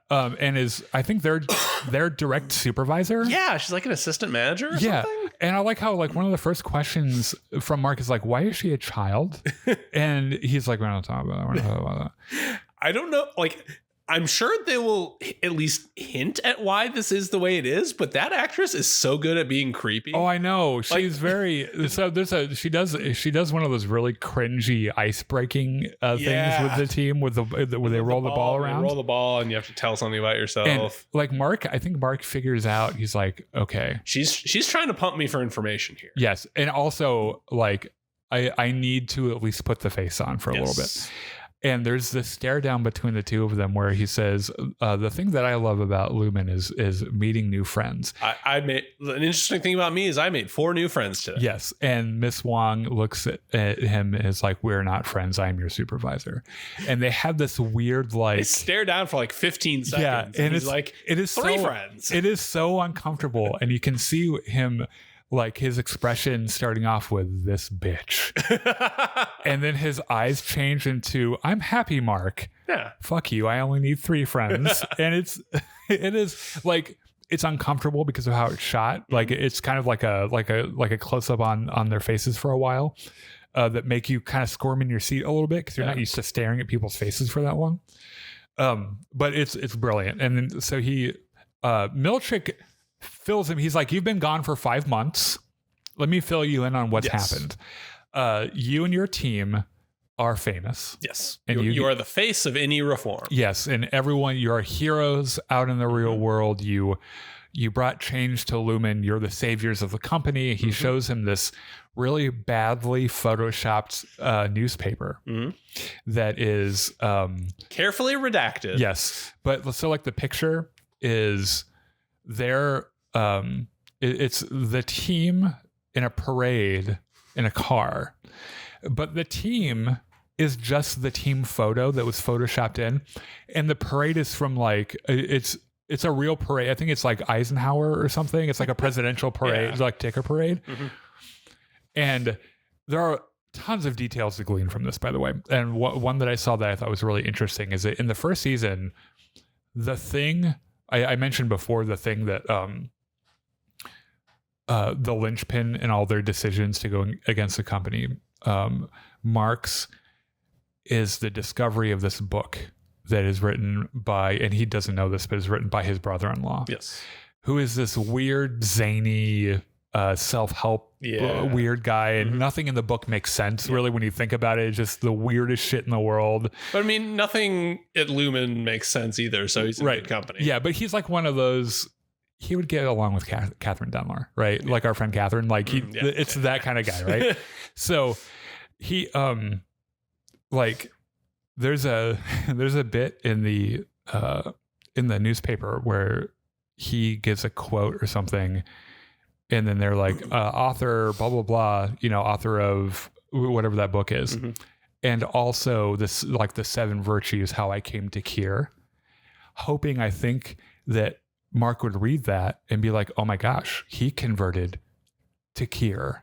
And is, I think, their direct supervisor. Yeah, she's like an assistant manager or something. And I like how like one of the first questions from Mark is like, why is she a child? And he's like, we're not talking about that. I don't know. Like... I'm sure they will at least hint at why this is the way it is, but that actress is so good at being creepy. Oh, I know. She's she does one of those really cringy ice breaking things with the team where they roll the ball around. You roll the ball and you have to tell something about yourself. And like I think Mark figures out, he's like, okay. She's trying to pump me for information here. Yes. And also like I need to at least put the face on for a little bit. And there's this stare down between the two of them where he says, the thing that I love about Lumen is meeting new friends. I made an interesting thing about me is I made 4 new friends today. Yes. And Miss Wong looks at him and is like, we're not friends. I'm your supervisor. And they have this weird like... They stare down for like 15 seconds. Yeah. And he's like, it is 3 friends. It is so uncomfortable. And you can see him like his expression starting off with this bitch. And then his eyes change into, I'm happy, Mark. Yeah. Fuck you. I only need 3 friends. And it is like, it's uncomfortable because of how it's shot. Like it's kind of like a close up on their faces for a while, that make you kind of squirm in your seat a little bit because you're not used to staring at people's faces for that long. But it's brilliant. And then so Milchick fills him. He's like, you've been gone for 5 months. Let me fill you in on what's happened. You and your team are famous. Yes. And you are the face of any reform. Yes. And everyone, you're heroes out in the real world. You brought change to Lumen. You're the saviors of the company. He shows him this really badly photoshopped newspaper that is carefully redacted. Yes. But so like the picture is there. It's the team in a parade in a car, but the team is just the team photo that was photoshopped in, and the parade is from like it's a real parade. I think it's like Eisenhower or something. It's like a presidential parade, like ticker parade. And there are tons of details to glean from this, by the way. And one that I saw that I thought was really interesting is that in the first season, the thing I mentioned before, the thing that the linchpin in all their decisions to go against the company marks is the discovery of this book that is written by, and he doesn't know this, but is written by his brother-in-law. Yes. Who is this weird, zany, self-help weird guy, and nothing in the book makes sense really when you think about it. It's just the weirdest shit in the world. But I mean, nothing at Lumen makes sense either, so he's in good company. Yeah, but he's like one of those, he would get along with Catherine Dunlar, right? Like our friend Catherine, like it's that kind of guy, right? So he like there's a bit in the newspaper where he gives a quote or something, and then they're like, author blah blah blah, author of whatever that book is, and also this, like, the 7 virtues, how I came to Kier, hoping, I think, that Mark would read that and be like, oh my gosh, he converted to Kier.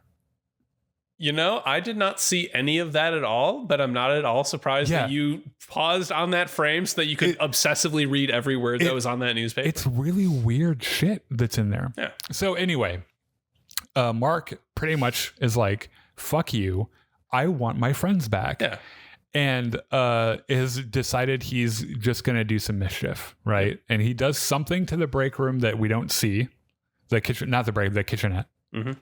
I did not see any of that at all, but I'm not at all surprised that you paused on that frame so that you could obsessively read every word that was on that newspaper. It's really weird shit that's in there. Yeah. So anyway, Mark pretty much is like, fuck you, I want my friends back. Yeah. And has decided he's just going to do some mischief, right? And he does something to the break room that we don't see. The kitchen, not the break, the kitchenette.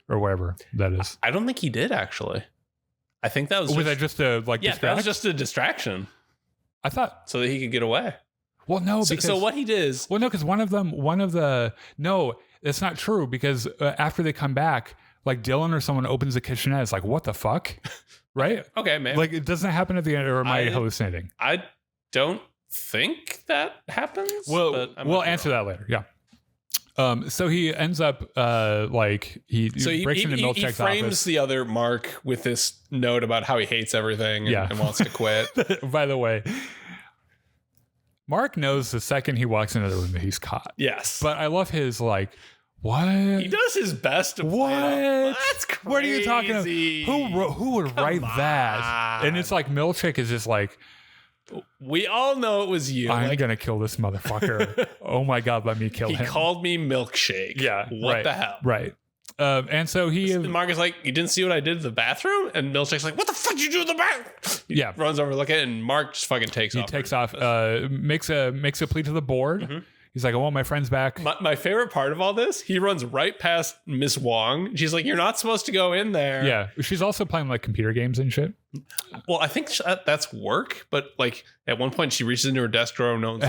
Or wherever that is. I don't think he did, actually. I think that was just a distract? That was just a distraction. I thought so that he could get away. Well, no, because so what he did is, well, no, because no, it's not true, because after they come back, like Dylan or someone opens the kitchenette, it's like, what the fuck, right? Okay, man. Like, it doesn't happen at the end, or am I hallucinating? I don't think that happens. Well, we'll answer that later. Yeah. So he ends up he breaks into Milchick's office. He frames the other Mark with this note about how he hates everything and wants to quit. By the way, Mark knows the second he walks into the room that he's caught. Yes. But I love his what? He does his best to what? That's crazy. What are you talking about? Who would write that? And it's like Milchick is just like, we all know it was you. I'm going to kill this motherfucker. Oh my God, let me kill him. He called me milkshake. Yeah. What the hell? Right. And so Mark is like, you didn't see what I did in the bathroom? And Milchick's like, what the fuck did you do in the bathroom? He runs over to look at it, and Mark just fucking takes off. He takes off, makes a plea to the board. He's like, I want my friends back. My favorite part of all this, he runs right past Miss Wong. She's like, you're not supposed to go in there. Yeah. She's also playing like computer games and shit. Well, I think that's work, but like at one point she reaches into her desk drawer, pulls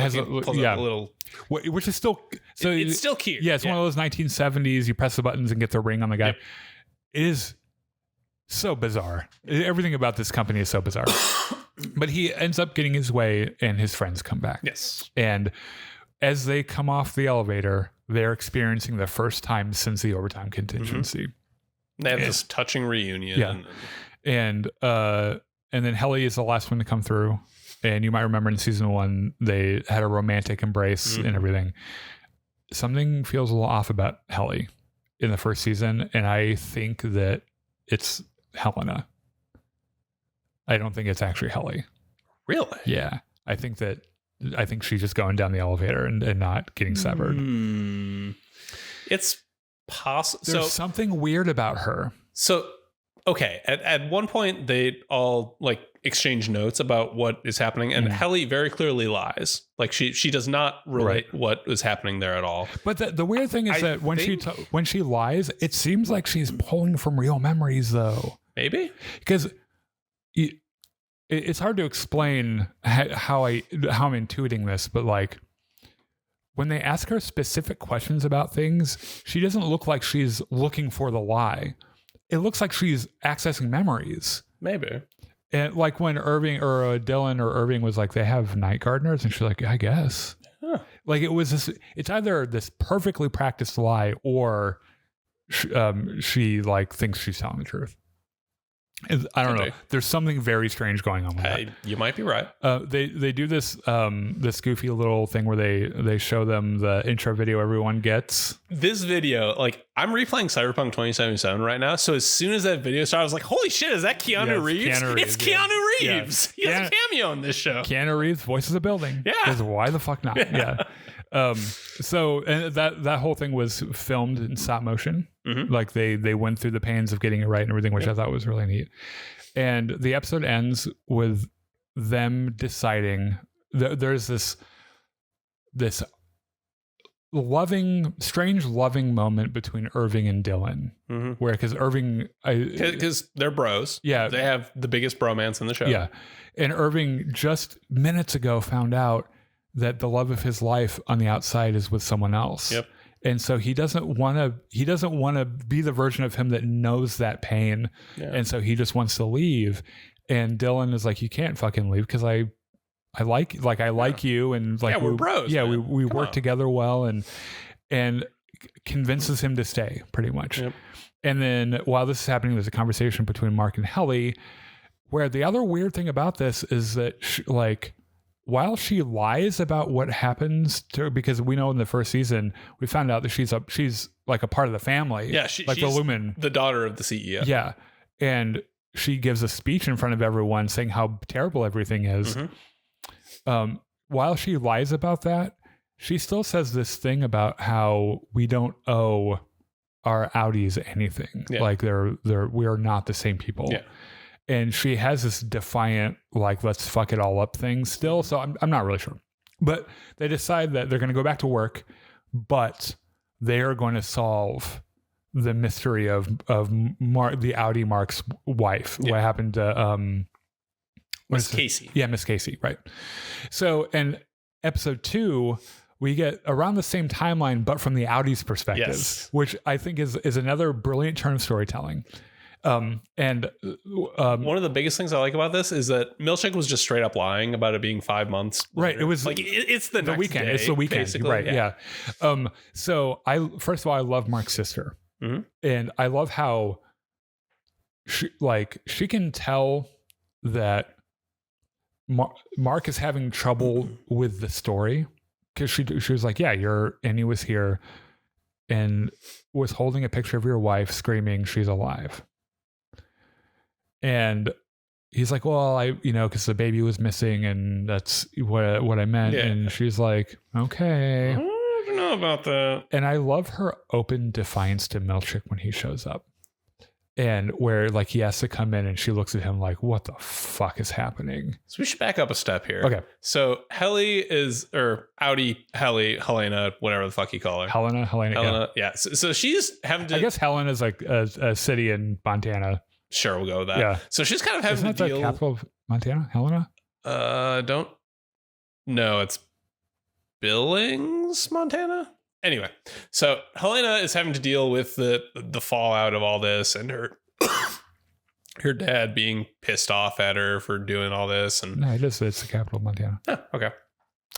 up a little, which is still, so it's still cute. Yeah, it's one of those 1970s. You press the buttons and get the ring on the guy. Yep. It is so bizarre. Everything about this company is so bizarre. But he ends up getting his way, and his friends come back. Yes, and as they come off the elevator, they're experiencing the first time since the overtime contingency. They have this touching reunion. Yeah. And then Helly is the last one to come through. And you might remember in season 1, they had a romantic embrace and everything. Something feels a little off about Helly. in the first season, and I think that it's Helena. I don't think it's actually Helly. Really? Yeah. I think she's just going down the elevator and not getting severed. It's possible. There's something weird about her. So, okay. At one point, they all like exchange notes about what is happening, and Helly very clearly lies. Like she does not relate what is happening there at all. But the weird thing is that when she lies, it seems like she's pulling from real memories, though. Maybe because it's hard to explain how I'm intuiting this, but like when they ask her specific questions about things, she doesn't look like she's looking for the lie. It looks like she's accessing memories. Maybe. And like when Irving or Dylan or Irving was like, they have night gardeners, and she's like, I guess. Huh. Like it was this. It's either this perfectly practiced lie, or she like thinks she's telling the truth. I don't know. There's something very strange going on with that. You might be right. They do this goofy little thing where they show them the intro video everyone gets. This video, like I'm replaying Cyberpunk 2077 right now. So as soon as that video started, I was like, "Holy shit, is that Keanu Reeves? It's Keanu Reeves. Yeah. He has a cameo in this show. Keanu Reeves voices a building. Yeah. Because why the fuck not? Yeah. So and that whole thing was filmed in stop motion. Mm-hmm. Like they went through the pains of getting it right and everything, which I thought was really neat. And the episode ends with them deciding there's this strange loving moment between Irving and Dylan, where because Irving, because they're bros, they have the biggest bromance in the show, and Irving just minutes ago found out that the love of his life on the outside is with someone else. Yep. And so he doesn't want to be the version of him that knows that pain. Yeah. And so he just wants to leave. And Dylan is like, you can't fucking leave because I like you. And like, we're bros. Yeah. We work together well and convinces him to stay pretty much. Yep. And then while this is happening, there's a conversation between Mark and Helly, where the other weird thing about this is that while she lies about what happens to her, because we know in the first season, we found out that she's like a part of the family. Yeah. She's the Lumen, the daughter of the CEO. Yeah. And she gives a speech in front of everyone saying how terrible everything is. Mm-hmm. While she lies about that, she still says this thing about how we don't owe our Audis anything. Yeah. Like we are not the same people. Yeah. And she has this defiant, like, let's fuck it all up thing still. So I'm not really sure. But they decide that they're going to go back to work, but they are going to solve the mystery of the Audi Mark's wife. Yeah. What happened to Miss Casey. Yeah, Miss Casey, right. So in episode 2, we get around the same timeline, but from the Audi's perspective, which I think is another brilliant turn of storytelling. One of the biggest things I like about this is that Milchick was just straight up lying about it being 5 months later. Right. It was like it's the next weekend. Day, it's the weekend. Basically. Right. Yeah. So first of all, I love Mark's sister, and I love how she can tell that Mark is having trouble with the story because she was like, and he was here and was holding a picture of your wife screaming she's alive. And he's like, well, because the baby was missing and that's what I meant. Yeah. And she's like, okay. I don't know about that. And I love her open defiance to Milchick when he shows up. And where like he has to come in and she looks at him like, what the fuck is happening? So we should back up a step here. Okay. So Helly Helena, whatever the fuck you call her. Helena. Yeah. So she's having to. I guess Helen is like a city in Montana. Sure, we'll go with that. Yeah. So she's kind of having Isn't to that deal. The capital of Montana, Helena? Don't. No, it's Billings, Montana. Anyway, so Helena is having to deal with the fallout of all this and her dad being pissed off at her for doing all this. And no, it's the capital of Montana. Oh, okay.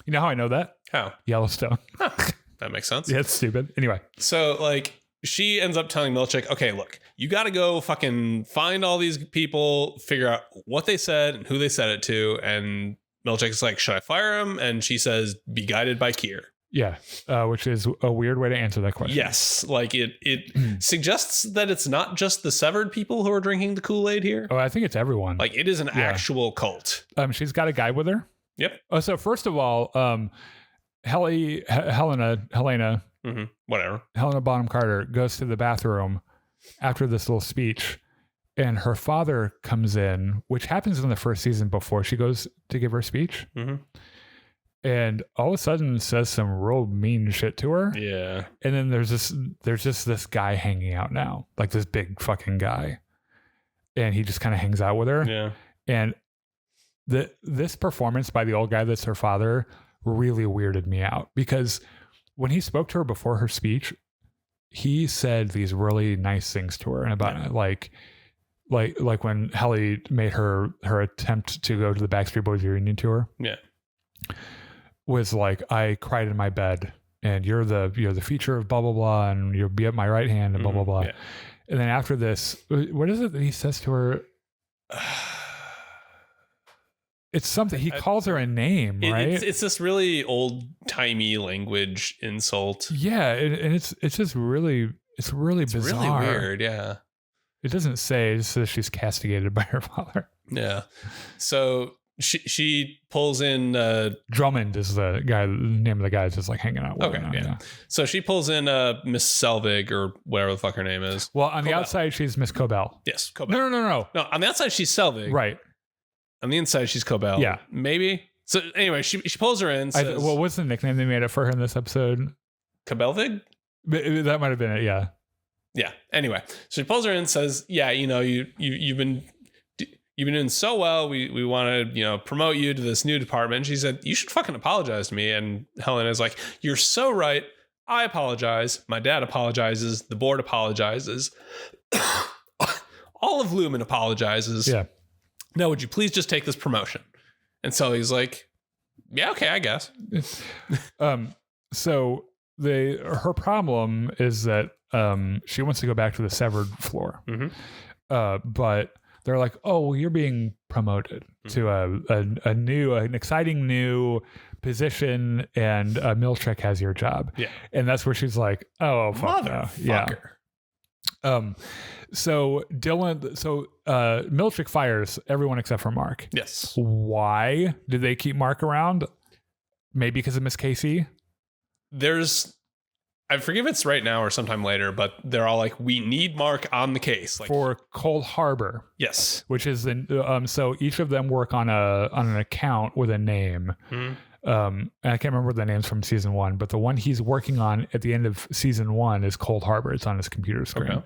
You know how I know that? How? Yellowstone. Huh. That makes sense. Yeah, it's stupid. Anyway. So like she ends up telling Milchick, okay, look, you got to go fucking find all these people, figure out what they said and who they said it to. And Milchick's like, should I fire him? And she says, be guided by Kier. Yeah, which is a weird way to answer that question. Yes, like it suggests that it's not just the severed people who are drinking the Kool-Aid here. Oh, I think it's everyone. Like it is an actual cult. She's got a guy with her. Yep. So first of all, Helena, whatever. Helena Bonham Carter goes to the bathroom after this little speech, and her father comes in, which happens in the first season before she goes to give her speech. Mm-hmm. And all of a sudden says some real mean shit to her. Yeah. And then there's just this guy hanging out now, like this big fucking guy. And he just kind of hangs out with her. Yeah. And this performance by the old guy that's her father really weirded me out, because when he spoke to her before her speech, he said these really nice things to her, and about like when Helly made her attempt to go to the Backstreet Boys reunion tour. Yeah. Was like, I cried in my bed, and you're the feature of blah blah blah, and you'll be at my right hand, and blah blah blah. Yeah. And then after this, what is it that he says to her? It's something he calls her a name, right? It's this really old timey language insult. Yeah, and it's just really bizarre. It's really weird. Yeah, it doesn't say. It says she's castigated by her father. Yeah, so. She pulls in Drummond is the guy. The name of the guy is just like hanging out with her. Yeah. So she pulls in Miss Selvig or whatever the fuck her name is. Well, on the outside she's Miss Cobell. Yes, Cobell. No. No, on the outside she's Selvig. Right. On the inside she's Cobell. Yeah, maybe. So anyway, she pulls her in. Says, what was the nickname they made up for her in this episode? Cobellvig? That might have been it. Yeah. Yeah. Anyway, so she pulls her in and says, "Yeah, you've been doing so well. We want to, promote you to this new department." She said, "You should fucking apologize to me." And Helena's like, "You're so right. I apologize. My dad apologizes. The board apologizes. All of Lumen apologizes. Yeah. Now, would you please just take this promotion?" And so he's like, "Yeah, okay, I guess." So her problem is that she wants to go back to the severed floor. Mm-hmm. But they're like, "Oh, well, you're being promoted to an exciting new position, and Milchick has your job." Yeah. And that's where she's like, "Oh, fuck no." Yeah. So Milchick fires everyone except for Mark. Yes. Why did they keep Mark around? Maybe because of Miss Casey. I forget if it's right now or sometime later, but they're all like, "We need Mark on the case." Like, for Cold Harbor. Yes. Which is so each of them work on an account with a name. Mm-hmm. And I can't remember the names from season 1, but the one he's working on at the end of season 1 is Cold Harbor. It's on his computer screen. Okay.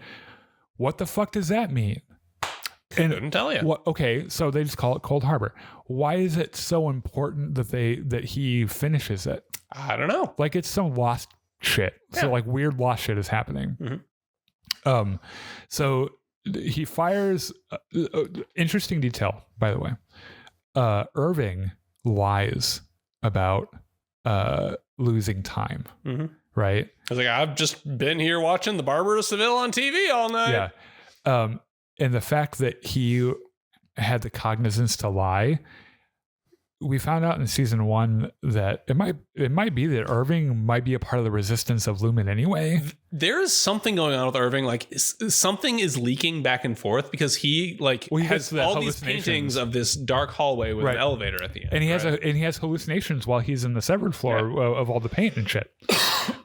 What the fuck does that mean? And couldn't tell you. Okay, so they just call it Cold Harbor. Why is it so important that he finishes it? I don't know. Like, it's some lost shit. Yeah. So like weird lost shit is happening. Mm-hmm. So he fires. Interesting detail, by the way. Irving lies about losing time. Mm-hmm. Right. I was like, "I've just been here watching the Barber of Seville on TV all night." Yeah. And the fact that he had the cognizance to lie, we found out in season 1 that it might be that Irving might be a part of the resistance of Lumen anyway. There is something going on with Irving. Like something is leaking back and forth, because he has all these paintings of this dark hallway with an elevator at the end. And he has hallucinations while he's in the severed floor of all the paint and shit.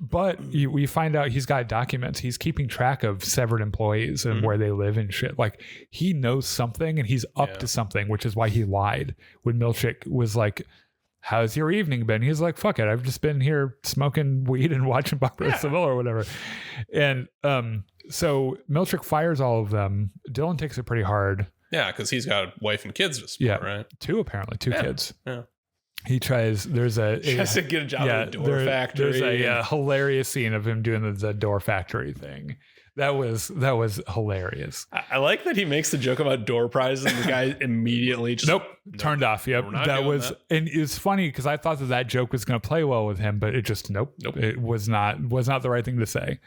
But we find out he's got documents. He's keeping track of severed employees and where they live and shit. Like, he knows something, and he's up to something, which is why he lied when Milchick was like, "How's your evening been?" He's like, "Fuck it, I've just been here smoking weed and watching Barbara Seville or whatever." And so Milchick fires all of them. Dylan takes it pretty hard. Yeah, because he's got a wife and kids to support, right? Two kids. Yeah. He tries. He tries to get a job at the door factory. There's a hilarious scene of him doing the door factory thing. That was hilarious. I like that he makes the joke about door prizes, and the guy immediately just turned off. Yep, that was, and it's funny because I thought that joke was going to play well with him, but it just it was not the right thing to say.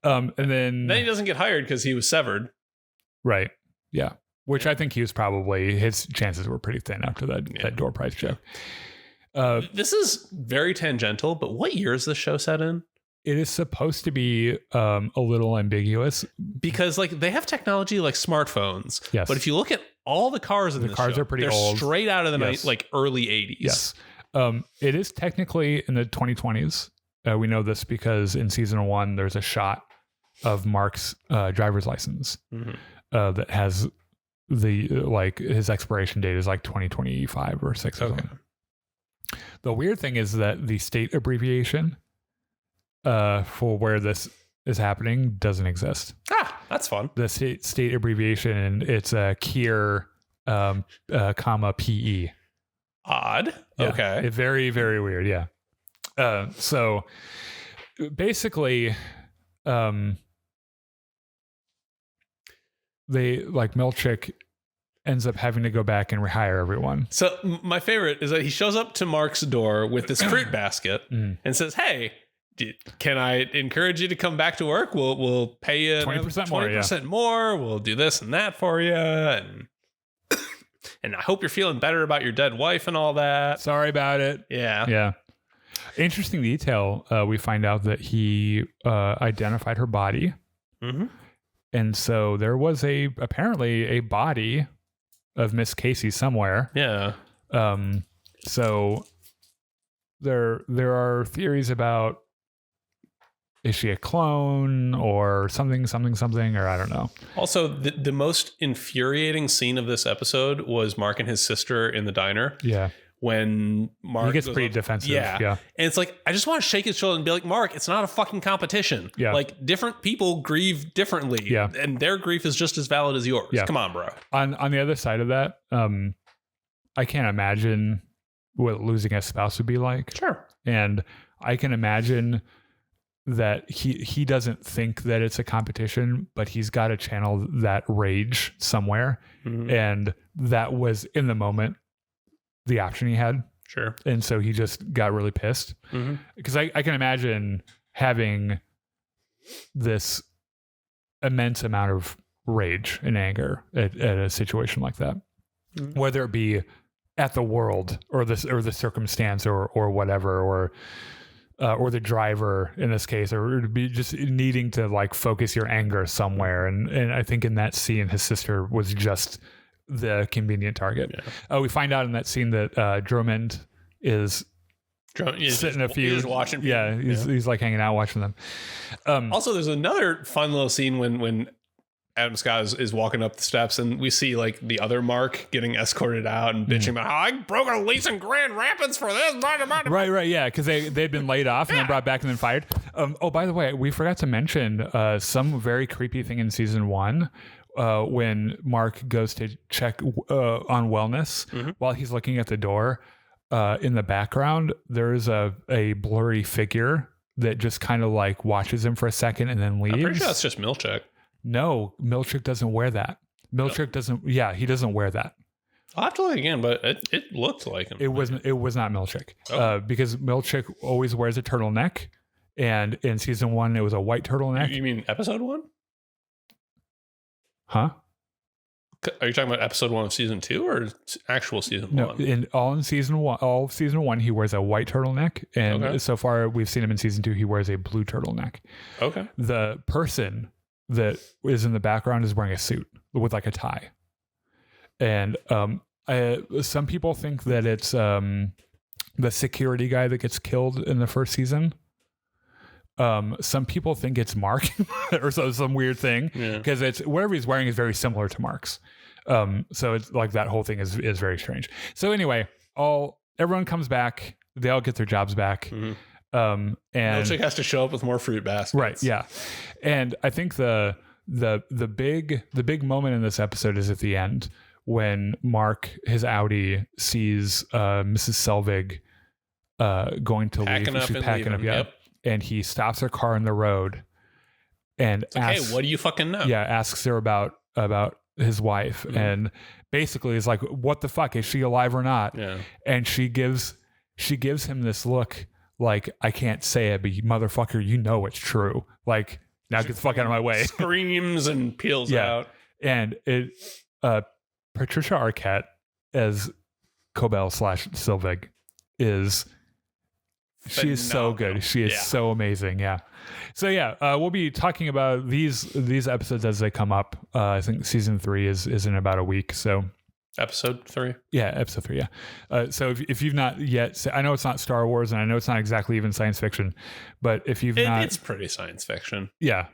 And then he doesn't get hired because he was severed. Right. Yeah. Which I think his chances were pretty thin after that door prize joke. This is very tangential, but what year is this show set in? It is supposed to be a little ambiguous because like they have technology like smartphones. Yes. But if you look at all the cars in this cars show, are pretty they're old. straight out of the like early 80s. Yes. It is technically in the 2020s. We know this because in season 1, there's a shot of Mark's driver's license that has the his expiration date is like 2025 or 6 or something. The weird thing is that the state abbreviation for where this is happening doesn't exist. That's fun. The state abbreviation, it's a Kier, comma PE. Odd. Yeah. Okay. Very, very weird. Yeah. So basically, they like Milchick ends up having to go back and rehire everyone. So my favorite is that he shows up to Mark's door with this fruit basket and says, "Hey, can I encourage you to come back to work? We'll pay you 20% more. We'll do this and that for you, and I hope you're feeling better about your dead wife and all that. Sorry about it." Yeah. Interesting detail. We find out that he identified her body, and so there was apparently a body of Miss Casey somewhere. Yeah. So there are theories about, is she a clone or something, or I don't know. Also, the most infuriating scene of this episode was Mark and his sister in the diner. Yeah. When Mark he gets pretty defensive. Yeah. And it's like, I just want to shake his shoulder and be like, Mark, it's not a fucking competition. Yeah. Like, different people grieve differently. Yeah. And their grief is just as valid as yours. Yeah. Come on, bro. On the other side of that, I can't imagine what losing a spouse would be like. Sure. And I can imagine that he doesn't think that it's a competition, but he's got to channel that rage somewhere. And that was in the moment the option he had. Sure. And so he just got really pissed because I can imagine having this immense amount of rage and anger at a situation like that, whether it be at the world or the circumstance or whatever, or the driver in this case, or be just needing to like focus your anger somewhere. And I think in that scene, his sister was just the convenient target. We find out in that scene that Drummond is sitting a few. He's watching people. Yeah, he's like hanging out watching them. Also, there's another fun little scene when Adam Scott is walking up the steps and we see like the other Mark getting escorted out and bitching about how I broke a lease in Grand Rapids for this. Right. Yeah. Because they'd been laid off and then brought back and then fired. By the way, we forgot to mention some very creepy thing in season 1. When Mark goes to check on wellness while he's looking at the door, in the background, there's a blurry figure that just kind of like watches him for a second and then leaves. I'm pretty sure that's just Milchick. No, Milchick doesn't wear that. Milchick doesn't. Yeah, he doesn't wear that. I'll have to look again, but it looked like him. It was not Milchick. Because Milchick always wears a turtleneck, and in season 1 it was a white turtleneck. You mean episode 1? Huh? Are you talking about episode 1 of season 2 or actual season 1? No, in season 1, all of season 1, he wears a white turtleneck, and so far we've seen him in season 2. He wears a blue turtleneck. Okay. The person that is in the background is wearing a suit with like a tie, and some people think that it's the security guy that gets killed in the first season. Some people think it's Mark or some weird thing because it's whatever he's wearing is very similar to Mark's. So it's like that whole thing is very strange. So anyway, everyone comes back. They all get their jobs back. And Milchick has to show up with more fruit baskets. Right. Yeah. And I think the big moment in this episode is at the end when Mark, his Audi, sees Mrs. Selvig going to packing leave. She's packing up. Yeah. Yep. And he stops her car in the road and asks, "Hey, what do you fucking know?" Yeah, asks her about his wife, and basically is like, "What the fuck? Is she alive or not?" Yeah. And she gives him this look like, "I can't say it, but you motherfucker, you know it's true. Like, now get the fuck out of my way." Screams and peels out. And it Patricia Arquette as Cobell / Selvig is she is so good. She is so amazing. Yeah. So we'll be talking about these episodes as they come up. I think season 3 is in about a week. So episode 3. Yeah, episode 3. Yeah. So if you've not yet, I know it's not Star Wars, and I know it's not exactly even science fiction, but if you've not, it's pretty science fiction. Yeah.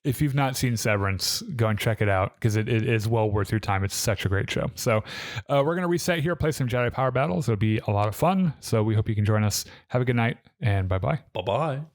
If you've not seen Severance, go and check it out because it is well worth your time. It's such a great show. So we're going to reset here, play some Jedi Power Battles. It'll be a lot of fun. So we hope you can join us. Have a good night, and bye-bye. Bye-bye.